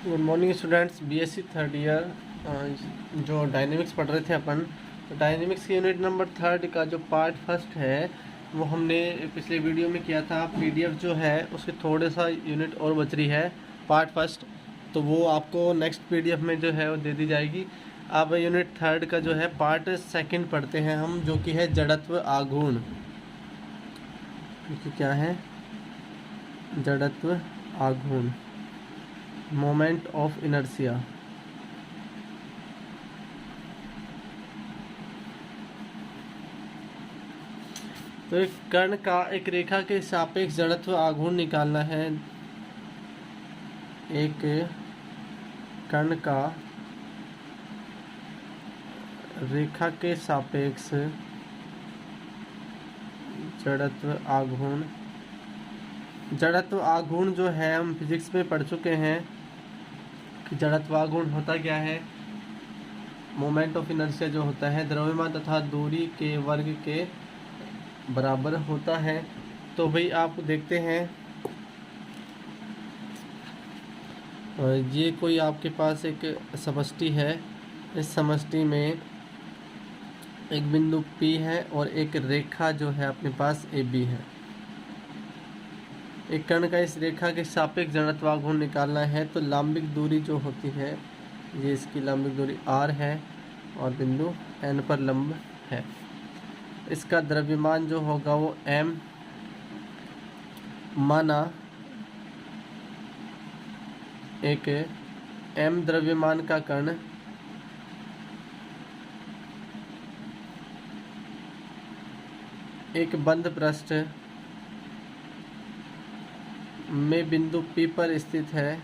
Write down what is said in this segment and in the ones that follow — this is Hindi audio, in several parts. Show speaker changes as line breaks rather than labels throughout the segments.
Good morning students. BSc third year जो डायनेमिक्स पढ़ रहे थे अपन, तो डायनेमिक्स के यूनिट नंबर थर्ड का जो पार्ट फर्स्ट है वो हमने पिछले वीडियो में किया था। पीडीएफ जो है उसके थोड़े सा यूनिट और बच रही है पार्ट फर्स्ट, तो वो आपको नेक्स्ट पीडीएफ में जो है वो दे दी जाएगी। अब यूनिट थर्ड का जो है पार्ट सेकंड पढ़ते हैं हम, जो कि है जड़त्व आघूर्ण। क्या है जड़त्व आघूर्ण? Moment of inertia. तो एक कण का एक रेखा के सापेक्ष जड़त्व आघूर्ण निकालना है। एक कण का रेखा के सापेक्ष जड़त्व आघूर्ण। जड़त्व आघूर्ण जो है हम फिजिक्स में पढ़ चुके हैं कि जड़त्व आघूर्ण होता क्या है। मोमेंट ऑफ इनर्शिया जो होता है द्रव्यमान तथा दूरी के वर्ग के बराबर होता है। तो भाई आप देखते हैं ये कोई आपके पास एक समष्टि है। इस समष्टि में एक बिंदु P है और एक रेखा जो है अपने पास AB है। एक कण का इस रेखा के सापेक्ष जड़त्व आघूर्ण निकालना है, तो लांबिक दूरी जो होती है ये इसकी लांबिक दूरी R है और बिंदु N पर लंब है। इसका द्रव्यमान जो होगा वो M, माना एक M द्रव्यमान का कण एक बंद पृष्ठ में बिंदु P पर स्थित है।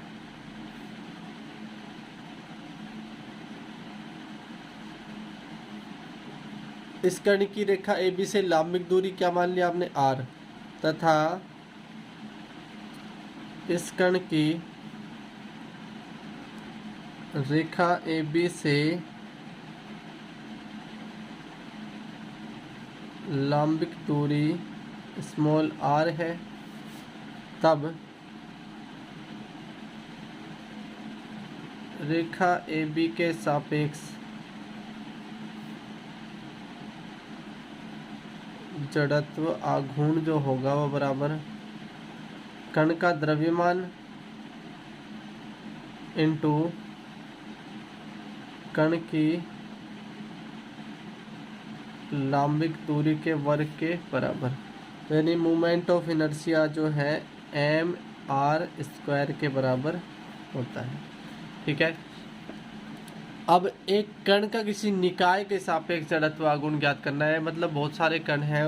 इस कण की रेखा AB से लांबिक दूरी क्या मान लिया आपने R, तथा इस कण की रेखा AB से लांबिक दूरी स्मॉल r है। तब रेखा AB के सापेक्ष जड़त्व आघूर्ण जो होगा वो बराबर कण का द्रव्यमान इंटू कण की लांबिक दूरी के वर्ग के बराबर। तो यानी मोमेंट ऑफ इनर्शिया जो है mr² के बराबर होता है। ठीक है। अब एक कण का किसी निकाय के सापेक्ष जड़त्व आघूर्ण ज्ञात करना है। मतलब बहुत सारे कण हैं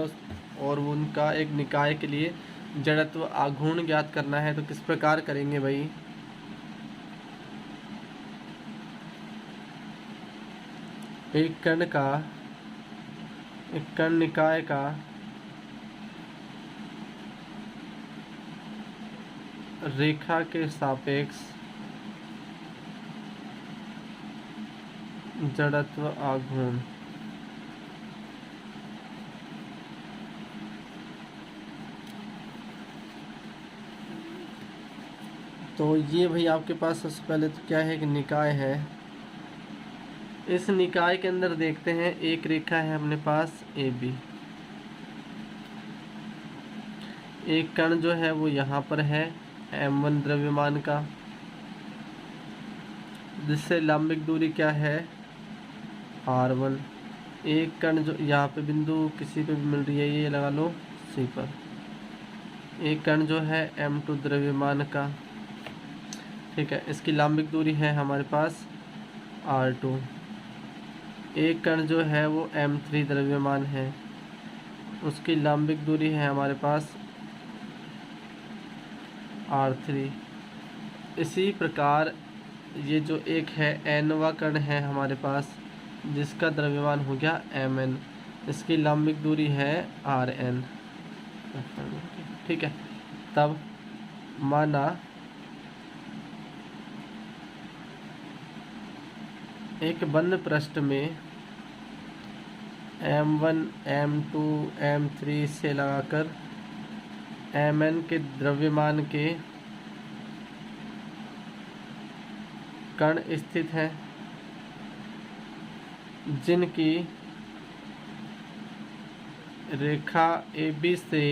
और उनका एक निकाय के लिए जड़त्व आघूर्ण ज्ञात करना है। तो किस प्रकार करेंगे भाई? एक कण निकाय का रेखा के सापेक्ष जड़त्व आघूर्ण। तो ये भाई आपके पास सबसे पहले तो क्या है कि निकाय है। इस निकाय के अंदर देखते हैं एक रेखा है अपने पास AB। एक कण जो है वो यहाँ पर है M1 द्रव्यमान का, जिससे लांबिक दूरी क्या है R1। एक कण जो यहाँ पे बिंदु किसी पे भी मिल रही है, ये लगा लो C पर। एक कण जो है M2 द्रव्यमान का, ठीक है, इसकी लांबिक दूरी है हमारे पास R2। एक कण जो है वो M3 द्रव्यमान है, उसकी लांबिक दूरी है हमारे पास R3। इसी प्रकार ये जो एक है Nवा कण है हमारे पास, जिसका द्रव्यमान हो गया Mn, इसकी लांबिक दूरी है Rn। ठीक है। तब माना एक बंद पृष्ठ में M1 M2 M3 से लगाकर Mn के द्रव्यमान के कण स्थित हैं जिनकी रेखा AB से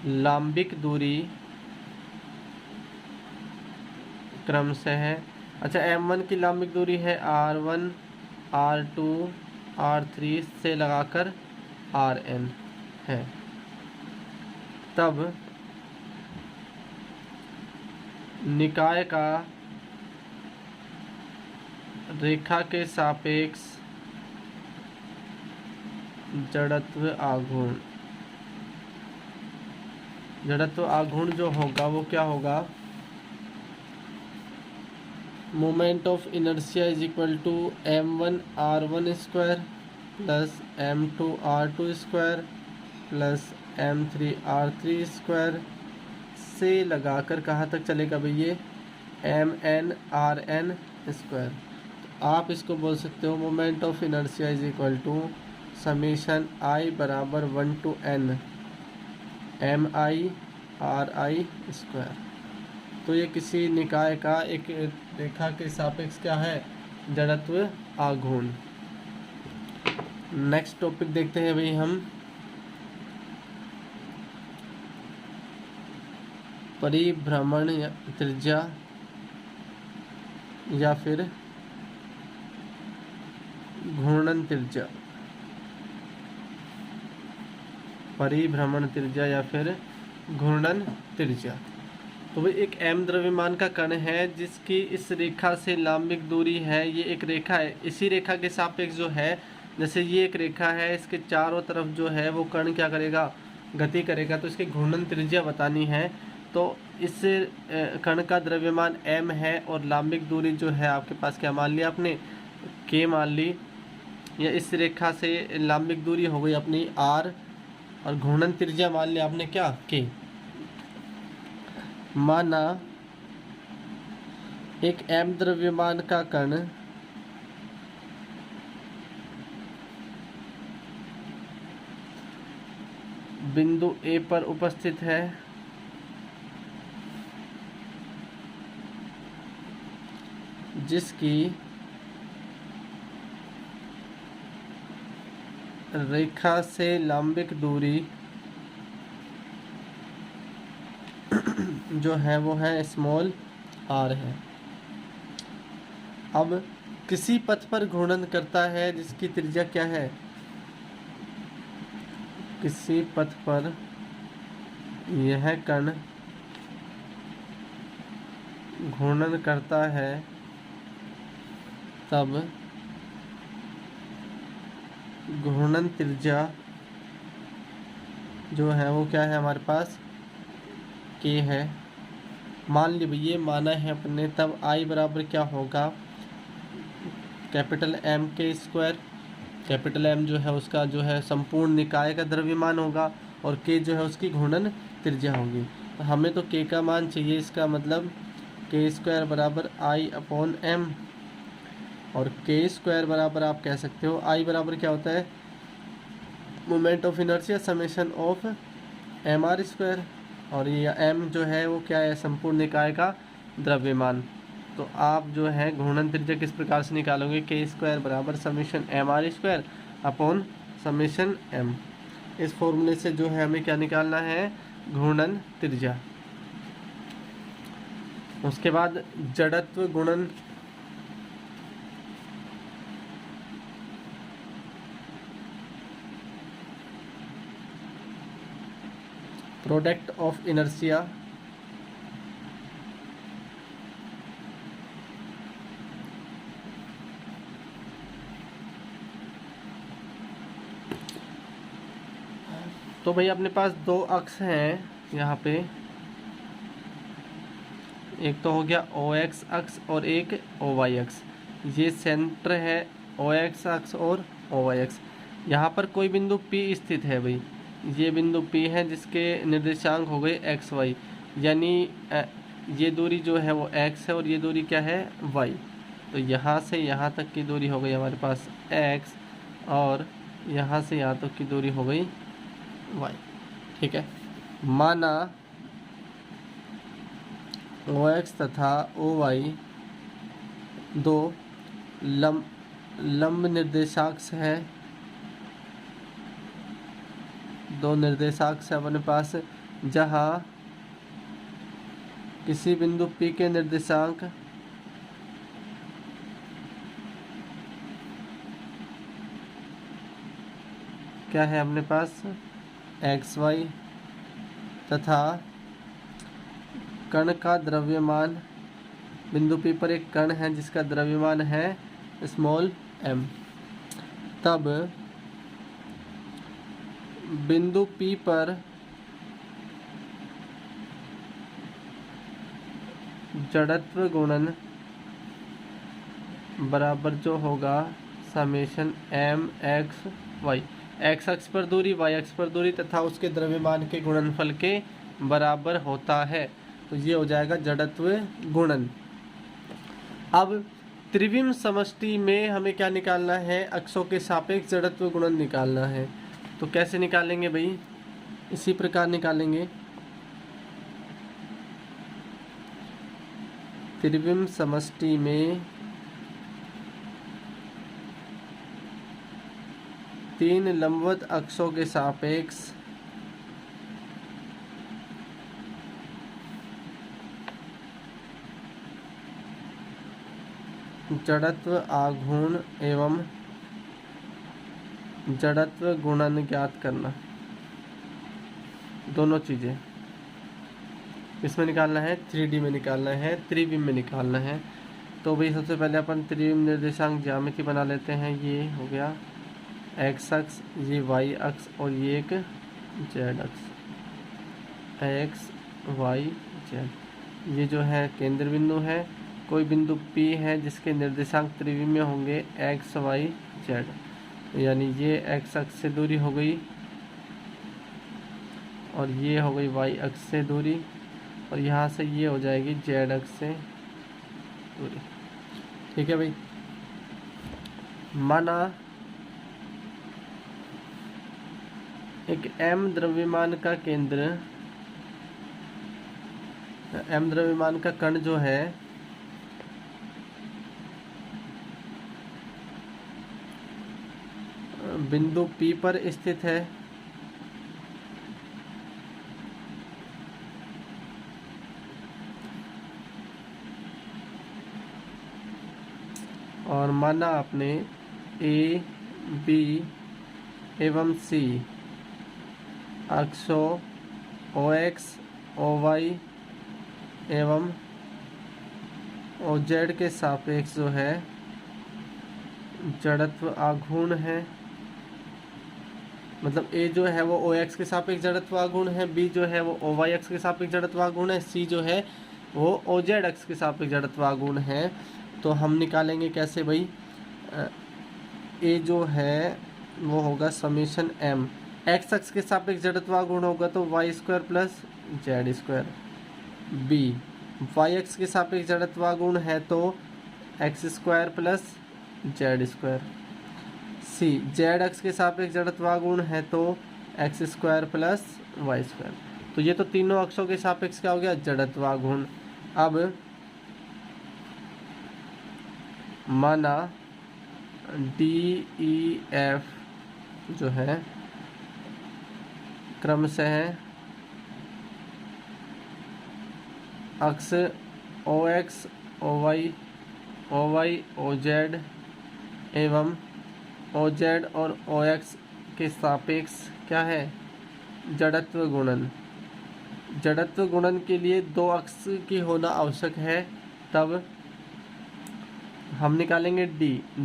लंबिक दूरी क्रमशः है। अच्छा, M1 की लंबिक दूरी है R1, R2, R3 से लगाकर Rn है, तब निकाय का रेखा के सापेक्ष जड़त्व आघूर्ण जो होगा वो क्या होगा, moment of inertia is equal to m1 r1 square plus m2 r2 square plus m3 r3 square से लगाकर कहाँ तक चलेगा भैया, mn rn स्क्वायर। तो आप इसको बोल सकते हो moment of inertia is equal to summation i बराबर 1 to n mi ri square. तो ये किसी निकाय का एक रेखा के सापेक्ष क्या है, जड़त्व आघूर्ण। नेक्स्ट टॉपिक देखते हैं भाई हम, परिभ्रमण त्रिज्या या फिर घूर्णन त्रिज्या। परिभ्रमण त्रिज्या या फिर घूर्णन त्रिज्या। तो भाई एक m द्रव्यमान का कण है जिसकी इस रेखा से लंबिक दूरी है, ये एक रेखा है, इसी रेखा के सापेक्ष जो है, जैसे ये एक रेखा है, इसके चारों तरफ जो है वो कण क्या करेगा, गति करेगा। तो इसकी घूर्णन त्रिज्या बतानी है। तो इस कण का द्रव्यमान m है और लंबिक दूरी जो है आपके पास क्या मान लिया आपने, k मान ली, या इस रेखा से लंबिक दूरी हो गई अपनी r और घूर्णन त्रिज्या मान लिया आपने क्या, k। माना एक m द्रव्यमान का कण बिंदु A पर उपस्थित है, जिसकी रेखा से लंबिक दूरी जो है वो है स्मॉल r है। अब किसी पथ पर घूर्णन करता है जिसकी त्रिज्या क्या है, किसी पथ पर यह कण घूर्णन करता है तब घूर्णन त्रिज्या जो है वो क्या है हमारे पास, k है। मान ली भैया माना है अपने, तब I बराबर क्या होगा, कैपिटल M के स्क्वायर। कैपिटल M जो है उसका जो है संपूर्ण निकाय का द्रव्यमान होगा और k जो है उसकी घूर्णन त्रिज्या होगी। तो हमें तो k का मान चाहिए, इसका मतलब k स्क्वायर बराबर I अपॉन m, और k स्क्वायर बराबर आप कह सकते हो I बराबर क्या होता है, moment of inertia summation of mr square, और ये m जो है वो क्या है, संपूर्ण निकाय का द्रव्यमान। तो आप जो है घूर्णन त्रिज्या किस प्रकार से निकालोगे, k स्क्वायर बराबर summation mr square upon summation m। इस फॉर्मूले से जो है हमें क्या निकालना है, घूर्णन त्रिज्या। उसके बाद जड़त्व गुणन, प्रोडक्ट ऑफ इनर्शिया, तो भाई अपने पास दो अक्ष हैं यहाँ पे, एक तो हो गया OX अक्ष और एक OY अक्ष। ये सेंटर है OX अक्ष और OY अक्ष। यहाँ पर कोई बिंदु P स्थित है भाई, ये बिंदु P है जिसके निर्देशांक हो गए XY, यानी ये दूरी जो है वो x है और ये दूरी क्या है, y। तो यहाँ से यहाँ तक की दूरी हो गई हमारे पास x और यहाँ से यहाँ तक की दूरी हो गई y। ठीक है, माना OX तथा OY दो लंब निर्देशाक्ष है, दो निर्देशाक्ष है अपने पास, जहाँ किसी बिंदु P के निर्देशांक क्या है अपने पास एक्स वाई, तथा कण का द्रव्यमान, बिंदु P पर एक कण है जिसका द्रव्यमान है स्मॉल m। तब बिंदु P पर जड़त्व गुणन बराबर जो होगा summation m x y, x अक्ष पर दूरी, y अक्ष पर दूरी तथा उसके द्रव्यमान के गुणनफल के बराबर होता है। तो ये हो जाएगा जड़त्व गुणन। अब त्रिविम समष्टि में हमें क्या निकालना है, अक्षों के सापेक्ष जड़त्व गुणन निकालना है। तो कैसे निकालेंगे भाई, इसी प्रकार निकालेंगे। त्रिविम समष्टि में तीन लंबवत अक्षों के सापेक्ष जड़त्व आघूर्ण एवं जड़त्व गुणन ज्ञात करना। दोनों चीज़ें इसमें निकालना है, 3D में निकालना है, त्रिविम में निकालना है। तो भाई सबसे पहले अपन त्रिविम निर्देशांक ज्यामिति बना लेते हैं। ये हो गया एक्स अक्ष, ये वाई अक्ष और ये एक जेड अक्ष, एक्स वाई जेड। ये जो है केंद्र बिंदु है। कोई बिंदु P है जिसके निर्देशांक त्रिविम में होंगे एक्स वाई जेड, यानी ये एक्स अक्ष से दूरी हो गई और ये हो गई वाई अक्ष से दूरी, और यहाँ से ये हो जाएगी जेड अक्ष से दूरी। ठीक है भाई। माना एक m द्रव्यमान का केंद्र, m द्रव्यमान का कण जो है बिंदु P पर स्थित है। और माना आपने A, B एवं C अक्षों OX, OY एवं OZ के सापेक्ष जो है जड़त्व आघूर्ण है। मतलब A जो है वो OX के सापेक्ष जड़त्व आघूर्ण है, B जो है वो OY अक्ष के सापेक्ष जड़त्व आघूर्ण है, C जो है वो OZ अक्ष के सापेक्ष जड़त्व आघूर्ण है। तो हम निकालेंगे कैसे भाई, A जो है वो होगा समेशन m, x अक्ष के सापेक्ष जड़त्व आघूर्ण होगा तो Y square plus Z square. B y अक्ष के सापेक्ष जड़त्व आघूर्ण है तो X square plus Z square. C z अक्ष के सापेक्ष जड़त्व आघूर्ण है तो X square plus Y square. तो ये तो तीनों अक्षों के सापेक्ष क्या हो गया, जड़त्व आघूर्ण। अब माना DEF जो है क्रमशः अक्ष OX, OY, OY, OZ एवं OZ और OX के सापेक्ष क्या है, जड़त्व गुणन। जड़त्व गुणन के लिए दो अक्ष की होना आवश्यक है। तब हम निकालेंगे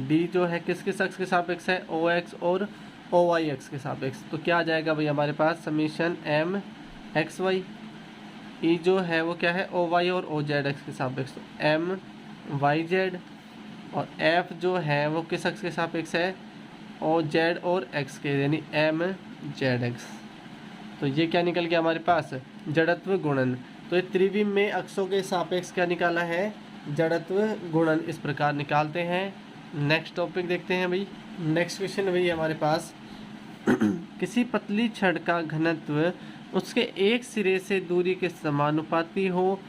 D जो है किस किस अक्ष के सापेक्ष है, OX और OY अक्ष के सापेक्ष। तो क्या आ जाएगा भाई हमारे पास समीशन m एक्स वाई। E जो है वो क्या है, OY और OZ अक्ष के सापेक्ष, तो m वाई जेड। और F जो है वो किस अक्ष के सापेक्ष है, OZ और x के, यानी m जेड एक्स। तो ये क्या निकल गया हमारे पास, जड़त्व गुणन। तो ये त्रिविम में अक्षों के सापेक्ष क्या निकाला है, जड़त्व गुणन। इस प्रकार निकालते हैं। नेक्स्ट टॉपिक देखते हैं भाई। नेक्स्ट क्वेश्चन भाई हमारे पास किसी पतली छड़ का घनत्व उसके एक सिरे से दूरी के समानुपाती हो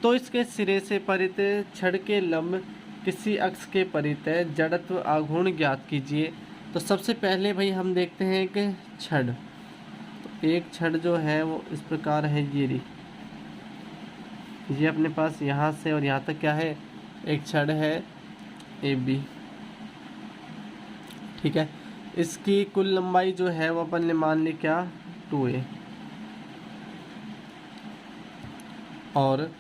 तो इसके सिरे से परित छड़ के लंब किसी अक्ष के परितः जड़त्व आघूर्ण ज्ञात कीजिए। तो सबसे पहले भाई हम देखते हैं एक छड़। तो एक छड़ जो है वो इस प्रकार है, ये अपने पास यहाँ से और यहाँ तक क्या है, एक छड़ है AB। ठीक है, इसकी कुल लंबाई जो है वो अपन ने मान ली क्या, 2a। और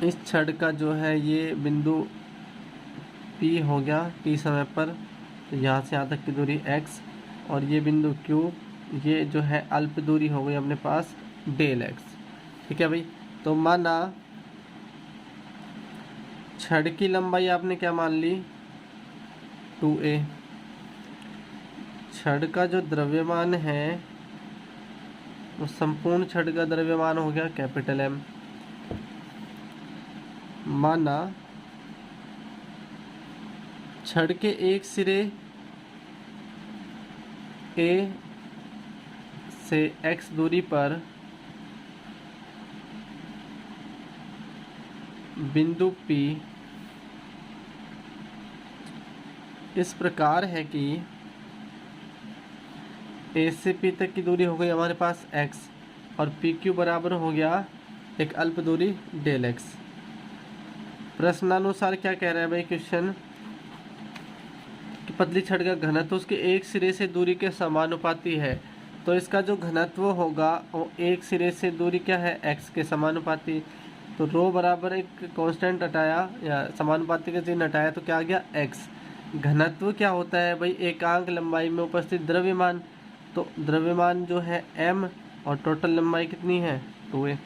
इस छड़ का जो है ये बिंदु P हो गया T समय पर, तो यहाँ से यहाँ तक की दूरी x, और ये बिंदु Q, ये जो है अल्प दूरी हो गई अपने पास डेल x। ठीक है भाई, तो माना छड़ की लंबाई आपने क्या मान ली, 2a। छड़ का जो द्रव्यमान है वो संपूर्ण छड़ का द्रव्यमान हो गया कैपिटल M। माना छड़ के एक सिरे A से x दूरी पर बिंदु P इस प्रकार है कि A से P तक की दूरी हो गई हमारे पास x, और PQ बराबर हो गया एक अल्प दूरी डेल x। प्रश्नानुसार क्या कह रहा है भाई क्वेश्चन, कि पतली छड़ का घनत्व उसके एक सिरे से दूरी के समानुपाती है। तो इसका जो घनत्व होगा वो एक सिरे से दूरी क्या है, x के समानुपाती। तो रो बराबर एक कांस्टेंट हटाया या समानुपाती का चिन्ह हटाया तो क्या आ गया, x। घनत्व क्या होता है भाई, एकांक लंबाई में उपस्थित द्रव्यमान। तो द्रव्यमान जो है m और टोटल लंबाई कितनी है, 2a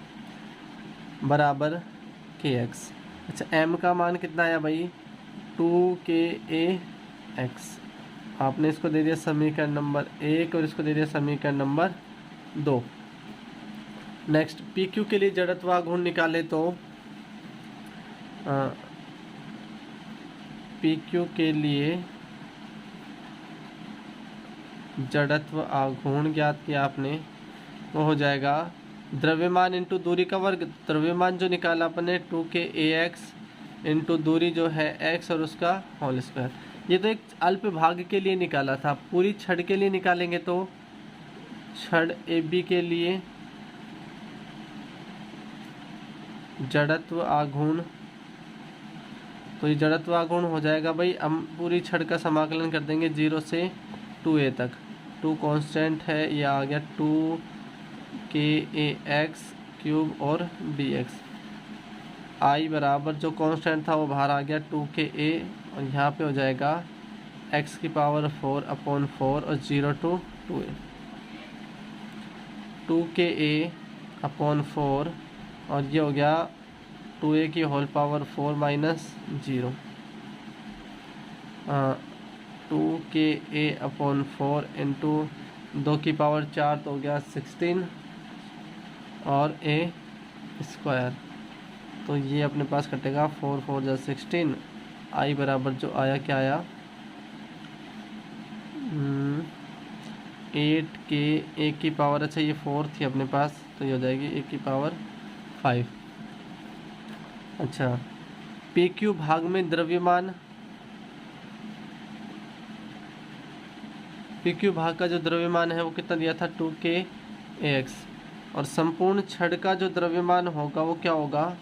बराबर kx। अच्छा, m का मान कितना आया भाई, 2kax। आपने इसको दे दिया समीकरण नंबर 1 और इसको दे दिया समीकरण नंबर 2। नेक्स्ट PQ के लिए जड़त्व आघूर्ण निकाले तो PQ के लिए जड़त्व आघूर्ण ज्ञात किया आपने, वो हो जाएगा द्रव्यमान इंटू दूरी का वर्ग। द्रव्यमान जो निकाला अपने 2kax इंटू दूरी जो है x और उसका होल स्क्वायर। ये तो एक अल्प भाग के लिए निकाला था, पूरी छड़ के लिए निकालेंगे तो छड़ AB के लिए जड़त्व आघूर्ण, तो ये जड़त्व आघूर्ण हो जाएगा भाई, हम पूरी छड़ का समाकलन कर देंगे 0 से 2a तक। 2 कांस्टेंट है, ये आ गया 2kax क्यूब और dx। I बराबर जो कांस्टेंट था वो बाहर आ गया 2ka, और यहाँ पे हो जाएगा x की पावर 4/4 और 0 to 2a। 2ka/4 और ये हो गया 2a की whole power 4 minus 0। 2ka/4 into 2 की पावर 4 तो हो गया 16 और a स्क्वायर। तो ये अपने पास कटेगा 4 4 जा 16। I बराबर जो आया क्या आया, 8 के a की पावर, अच्छा ये 4 थी अपने पास तो ये हो जाएगी a की पावर 5। अच्छा, PQ भाग में द्रव्यमान, PQ भाग का जो द्रव्यमान है वो कितना दिया था, 2kax, और संपूर्ण छड़ का जो द्रव्यमान होगा वो क्या होगा,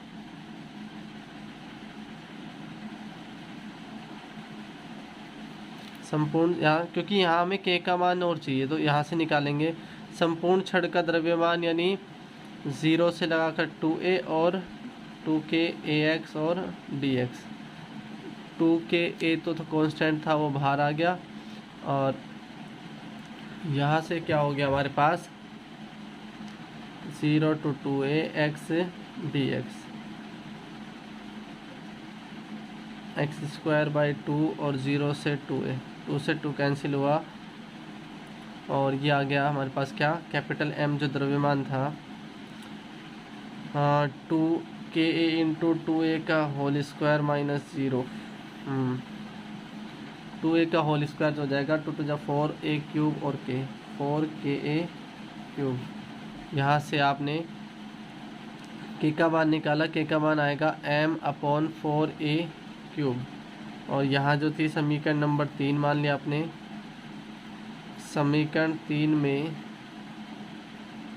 संपूर्ण, यहाँ क्योंकि यहाँ हमें k का मान और चाहिए तो यहाँ से निकालेंगे। संपूर्ण छड़ का द्रव्यमान यानी 0 से लगाकर 2a और 2kax और dx। 2ka तो कांस्टेंट था वो बाहर आ गया, और यहाँ से क्या हो गया हमारे पास 0 to 2a x dx, x²/2 और 0 से 2a, 2 से 2 कैंसिल हुआ, और ये आ गया हमारे पास क्या, कैपिटल M जो द्रव्यमान था, 2ka इंटू 2a का होल स्क्वायर माइनस 0। 2a का होल स्क्वायर हो जाएगा 2 to 4 a क्यूब और k, 4ka क्यूब। यहाँ से आपने के का मान निकाला, के का मान आएगा m/4a³। और यहाँ जो थी समीकरण नंबर 3 मान लिया आपने। समीकरण 3 में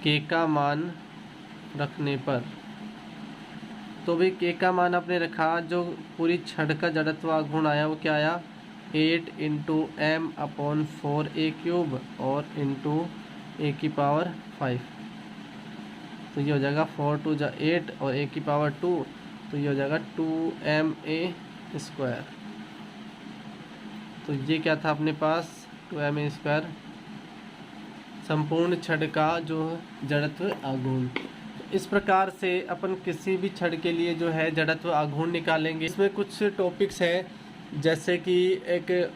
के का मान रखने पर, तो भाई के का मान आपने रखा, जो पूरी छड़ का जड़त्व आघूर्ण आया वो क्या आया, 8 × m/4a³ और इंटू a⁵। तो ये हो जाएगा 4 × 2 = 8 और a⁵2, तो ये हो जाएगा 2ma²। तो ये क्या था अपने पास, 2ma², संपूर्ण छड़ का जो जड़त्व आघूर्ण। इस प्रकार से अपन किसी भी छड़ के लिए जो है जड़त्व आघूर्ण निकालेंगे। इसमें कुछ टॉपिक्स हैं, जैसे कि एक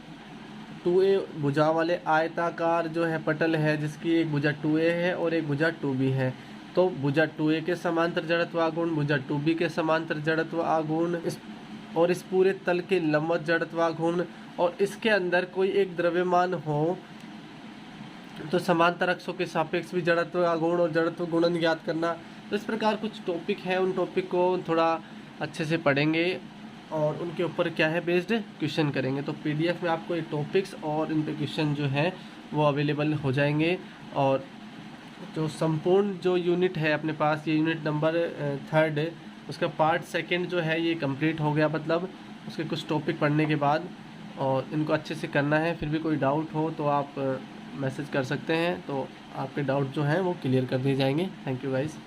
2a भुजा वाले आयताकार जो है पटल है, जिसकी एक भुजा 2a है और एक भुजा 2b है। तो भुजा 2a के समांतर जड़त्व आघूर्ण, भुजा 2b के समांतर जड़त्व आघूर्ण, इस पूरे तल के लंबवत जड़त्व आघूर्ण, और इसके अंदर कोई एक द्रव्यमान हो तो समांतर अक्षों के सापेक्ष भी जड़त्व आघूर्ण और जड़त्व गुणन ज्ञात करना। तो इस प्रकार कुछ टॉपिक है, उन टॉपिक को थोड़ा अच्छे से पढ़ेंगे और उनके ऊपर क्या है बेस्ड क्वेश्चन करेंगे। तो पीडीएफ में आपको ये टॉपिक्स और इन पे क्वेश्चन जो है वो अवेलेबल हो जाएंगे। और जो संपूर्ण जो यूनिट है अपने पास, ये यूनिट नंबर 3 उसका पार्ट 2 जो है ये कंप्लीट हो गया, मतलब उसके कुछ टॉपिक पढ़ने के बाद, और इनको अच्छे से करना है। फिर भी कोई डाउट हो तो आप मैसेज कर सकते हैं, तो आपके डाउट जो हैं वो क्लियर कर दिए जाएंगे। Thank you guys.